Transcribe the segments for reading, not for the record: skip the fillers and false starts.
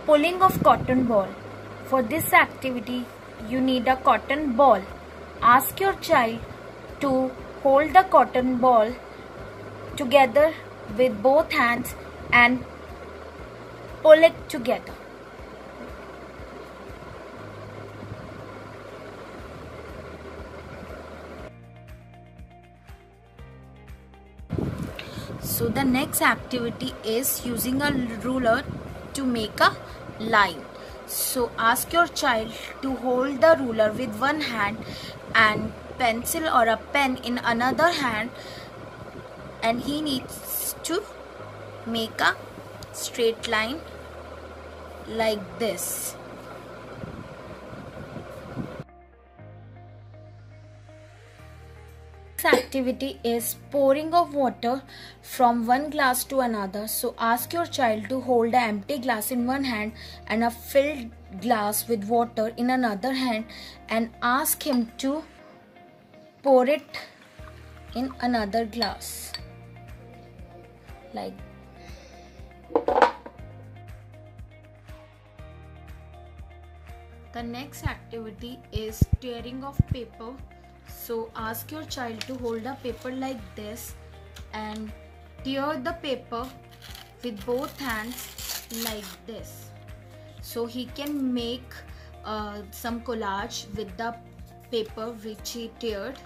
Pulling of cotton ball. For this activity, you need a cotton ball. Ask your child to hold the cotton ball together with both hands and pull it together. So the next activity is using a ruler to make a line. So ask your child to hold the ruler with one hand and pencil or a pen in another hand, and he needs to make a straight line like this. Activity is pouring of water from one glass to another. So ask your child to hold an empty glass in one hand and a filled glass with water in another hand, and ask him to pour it in another glass like the next activity is tearing of paper. So ask your child to hold a paper like this and tear the paper with both hands like this. So he can make some collage with the paper which he teared.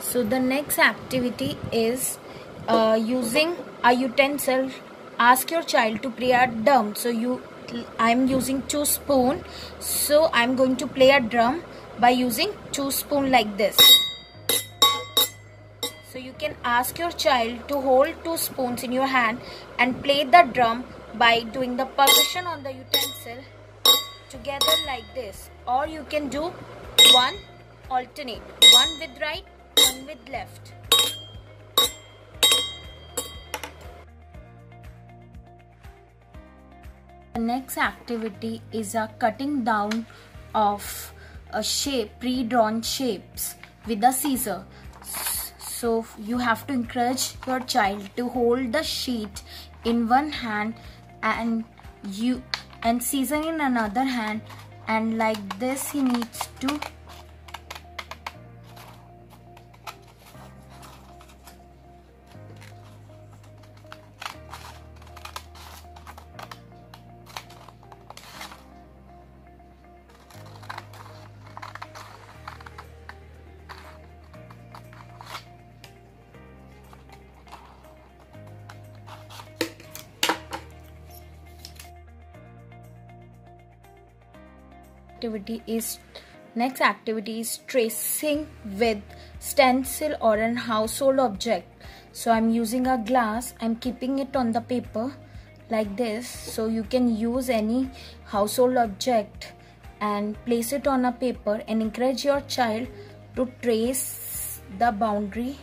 So the next activity is using a utensil. Ask your child to play a drum. So I'm using 2 spoons. So I'm going to play a drum by using 2 spoons like this. So you can ask your child to hold 2 spoons in your hand and play the drum by doing the percussion on the utensil together like this. Or you can do one alternate, one with right, one with left. The next activity is a cutting down of a shape, pre-drawn shapes with a scissor. So you have to encourage your child to hold the sheet in one hand and scissor in another hand, and like this he needs to Next activity is tracing with stencil or an household object. So I'm using a glass, I'm keeping it on the paper like this. So you can use any household object and place it on a paper and encourage your child to trace the boundary